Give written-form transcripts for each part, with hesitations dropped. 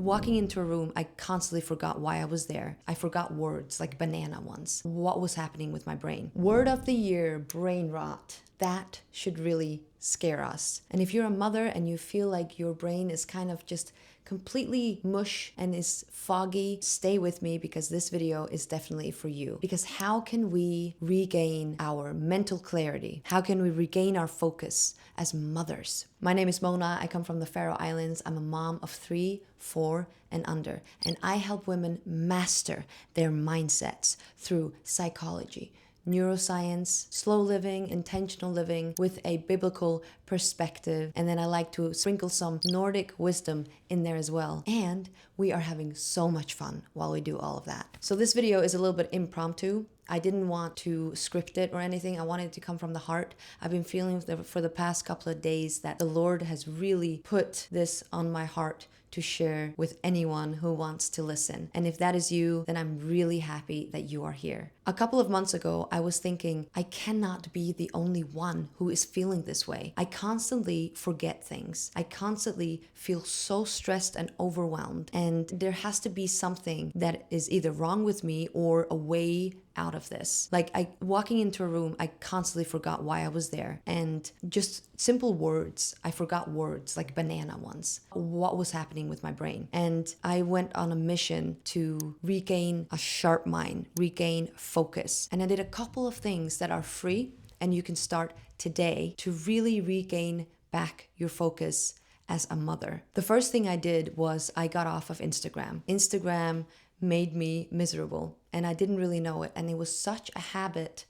walking into a room, I constantly forgot why I was there. I forgot words like banana ones. What was happening with my brain? Word of the year, brain rot. That should really scare us. And if you're a mother and you feel like your brain is kind of just completely mush and is foggy, stay with me because this video is definitely for you. Because how can we regain our mental clarity? How can we regain our focus as mothers? My name is Mona. I come from the Faroe Islands. I'm a mom of 3, 4, and under. And I help women master their mindsets through psychology, neuroscience, slow living, intentional living with a biblical perspective. And then I like to sprinkle some Nordic wisdom in there as well. And we are having so much fun while we do all of that. So this video is a little bit impromptu. I didn't want to script it or anything. I wanted it to come from the heart. I've been feeling for the past couple of days that the Lord has really put this on my heart to share with anyone who wants to listen. And if that is you, then I'm really happy that you are here. A couple of months ago, I was thinking, I cannot be the only one who is feeling this way. I constantly forget things. I constantly feel so stressed and overwhelmed. And there has to be something that is either wrong with me or a way out of this. Like walking into a room, I constantly forgot why I was there. And just simple words, I forgot words like banana ones. What was happening with my brain? And I went on a mission to regain a sharp mind, regain focus. And I did a couple of things that are free and you can start today to really regain back your focus as a mother. The first thing I did was I got off of Instagram. Instagram made me miserable and I didn't really know it. And it was such a habit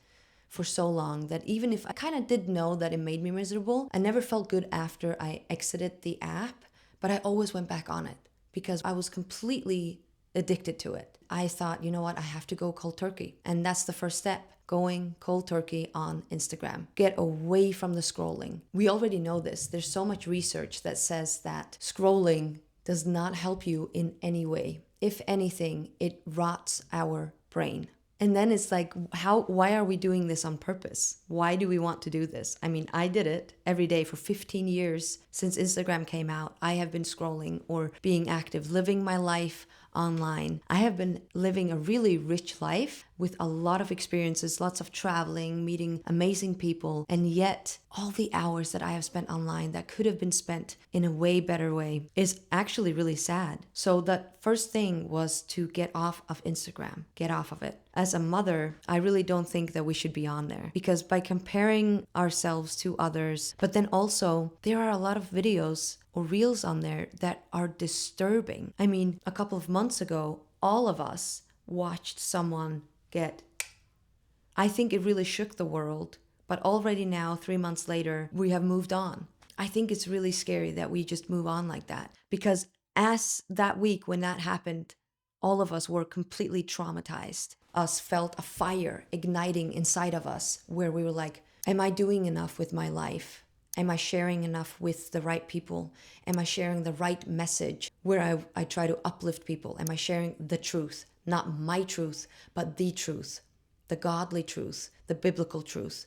for so long that even if I kind of did know that it made me miserable, I never felt good after I exited the app, but I always went back on it because I was completely addicted to it. I thought, you know what, I have to go cold turkey. And that's the first step, going cold turkey on Instagram. Get away from the scrolling. We already know this. There's so much research that says that scrolling does not help you in any way. If anything, it rots our brain. And then it's like, why are we doing this on purpose? Why do we want to do this? I mean, I did it every day for 15 years since Instagram came out. I have been scrolling or being active, living my life online. I have been living a really rich life with a lot of experiences, lots of traveling, meeting amazing people. And yet all the hours that I have spent online that could have been spent in a way better way is actually really sad. So the first thing was to get off of Instagram, get off of it. As a mother, I really don't think that we should be on there because by comparing ourselves to others, but then also there are a lot of videos or reels on there that are disturbing. I mean, a couple of months ago, all of us watched someone get, I think it really shook the world, but already now, 3 months later, we have moved on. I think it's really scary that we just move on like that because as that week when that happened, all of us were completely traumatized. Us felt a fire igniting inside of us where we were like, am I doing enough with my life? Am I sharing enough with the right people? Am I sharing the right message where I try to uplift people? Am I sharing the truth? Not my truth, but the truth, the godly truth, the biblical truth.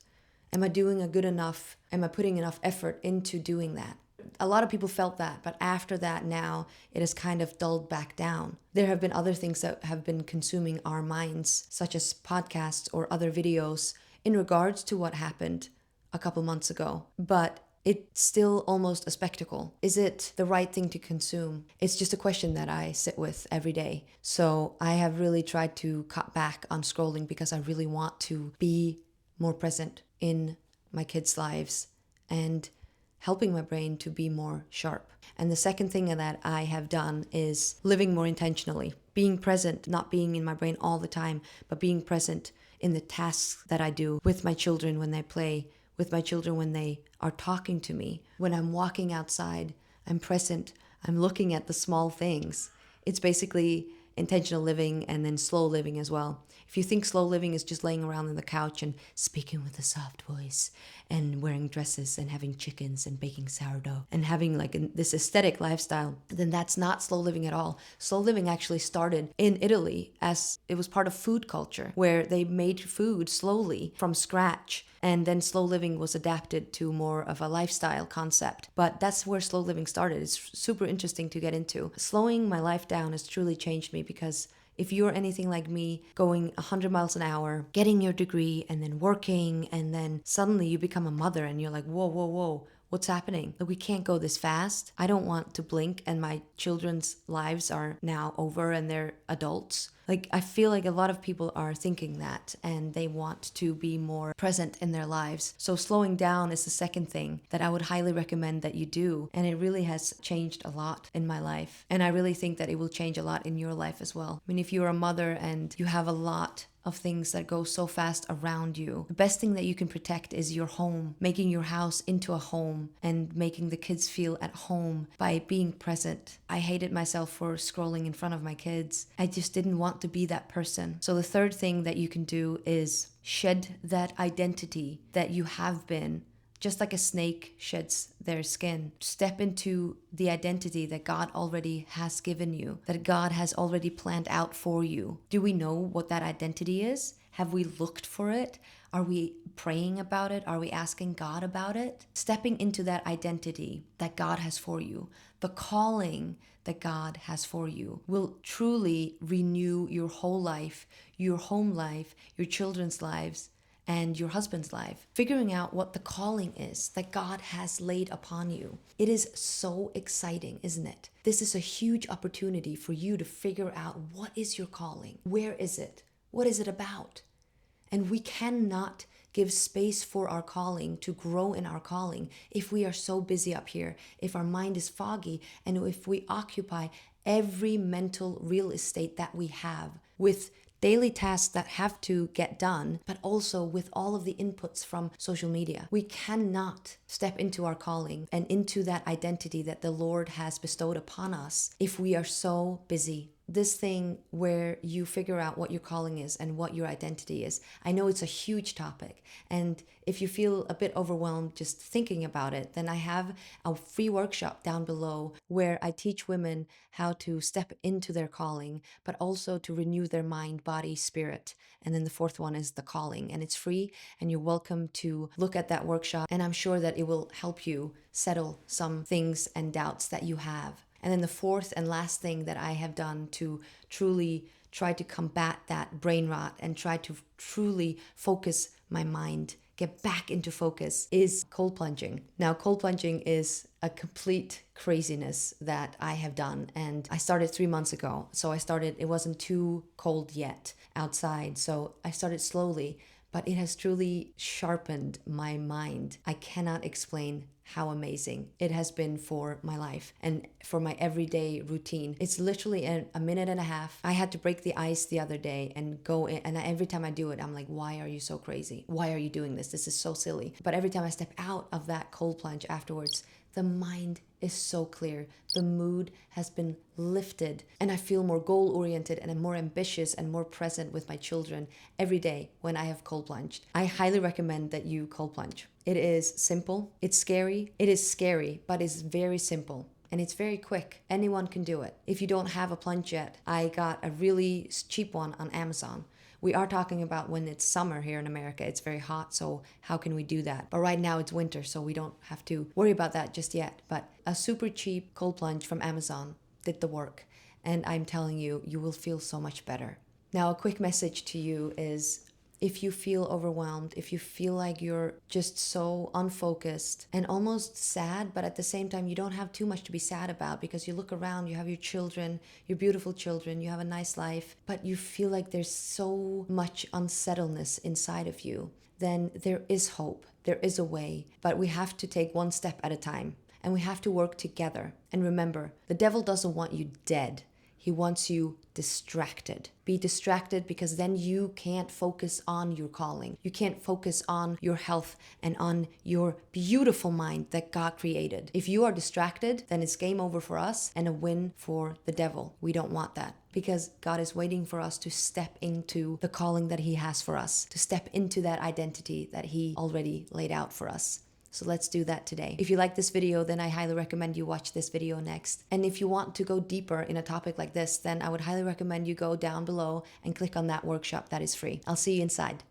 Am I doing a good enough? Am I putting enough effort into doing that? A lot of people felt that, but after that now it has kind of dulled back down. There have been other things that have been consuming our minds, such as podcasts or other videos in regards to what happened a couple months ago, but it's still almost a spectacle. Is it the right thing to consume? It's just a question that I sit with every day. So I have really tried to cut back on scrolling because I really want to be more present in my kids' lives and helping my brain to be more sharp. And the second thing that I have done is living more intentionally, being present, not being in my brain all the time, but being present in the tasks that I do with my children when they play, with my children when they are talking to me. When I'm walking outside, I'm present, I'm looking at the small things. It's basically intentional living and then slow living as well. If you think slow living is just laying around on the couch and speaking with a soft voice and wearing dresses and having chickens and baking sourdough and having like this aesthetic lifestyle, then that's not slow living at all. Slow living actually started in Italy as it was part of food culture where they made food slowly from scratch And then slow living was adapted to more of a lifestyle concept. But that's where slow living started. It's super interesting to get into. Slowing my life down has truly changed me, because if you're anything like me, going 100 miles an hour, getting your degree, and then working, and then suddenly you become a mother and you're like, whoa, whoa, whoa. What's happening? Like, we can't go this fast. I don't want to blink and my children's lives are now over and they're adults. Like, I feel like a lot of people are thinking that, and they want to be more present in their lives. So slowing down is the second thing that I would highly recommend that you do. And it really has changed a lot in my life. And I really think that it will change a lot in your life as well. I mean, if you're a mother and you have a lot of things that go so fast around you, the best thing that you can protect is your home, making your house into a home and making the kids feel at home by being present. I hated myself for scrolling in front of my kids. I just didn't want to be that person. So the third thing that you can do is shed that identity that you have been. Just like a snake sheds their skin, step into the identity that God already has given you, that God has already planned out for you. Do we know what that identity is? Have we looked for it? Are we praying about it? Are we asking God about it? Stepping into that identity that God has for you, the calling that God has for you, will truly renew your whole life, your home life, your children's lives, and your husband's life. Figuring out what the calling is that God has laid upon you. It is so exciting, isn't it? This is a huge opportunity for you to figure out, what is your calling? Where is it? What is it about? And we cannot give space for our calling to grow in our calling if we are so busy up here, if our mind is foggy, and if we occupy every mental real estate that we have with daily tasks that have to get done, but also with all of the inputs from social media. We cannot step into our calling and into that identity that the Lord has bestowed upon us if we are so busy. This thing where you figure out what your calling is and what your identity is. I know it's a huge topic, and if you feel a bit overwhelmed just thinking about it, then I have a free workshop down below where I teach women how to step into their calling, but also to renew their mind, body, spirit. And then the fourth one is the calling, and it's free, and you're welcome to look at that workshop, and I'm sure that it will help you settle some things and doubts that you have. And then the fourth and last thing that I have done to truly try to combat that brain rot and try to truly focus my mind, get back into focus, is cold plunging. Now, cold plunging is a complete craziness that I have done, and I started 3 months ago. So it wasn't too cold yet outside, so I started slowly, but it has truly sharpened my mind. I cannot explain how amazing it has been for my life and for my everyday routine. It's literally a minute and a half. I had to break the ice the other day and go in, and every time I do it, I'm like, why are you so crazy? Why are you doing this? This is so silly. But every time I step out of that cold plunge afterwards, the mind is so clear. The mood has been lifted, and I feel more goal-oriented and I'm more ambitious and more present with my children every day when I have cold plunged. I highly recommend that you cold plunge. It is simple. It's scary. It is scary, but it's very simple. And it's very quick. Anyone can do it. If you don't have a plunge yet, I got a really cheap one on Amazon. We are talking about when it's summer here in America. It's very hot, so how can we do that? But right now it's winter, so we don't have to worry about that just yet. But a super cheap cold plunge from Amazon did the work. And I'm telling you, you will feel so much better. Now, a quick message to you is, if you feel overwhelmed, if you feel like you're just so unfocused and almost sad, but at the same time, you don't have too much to be sad about, because you look around, you have your children, your beautiful children, you have a nice life, but you feel like there's so much unsettledness inside of you, then there is hope. There is a way, but we have to take one step at a time, and we have to work together. And remember, the devil doesn't want you dead. He wants you distracted. Be distracted, because then you can't focus on your calling. You can't focus on your health and on your beautiful mind that God created. If you are distracted, then it's game over for us and a win for the devil. We don't want that, because God is waiting for us to step into the calling that He has for us, to step into that identity that He already laid out for us. So let's do that today. If you like this video, then I highly recommend you watch this video next. And if you want to go deeper in a topic like this, then I would highly recommend you go down below and click on that workshop that is free. I'll see you inside.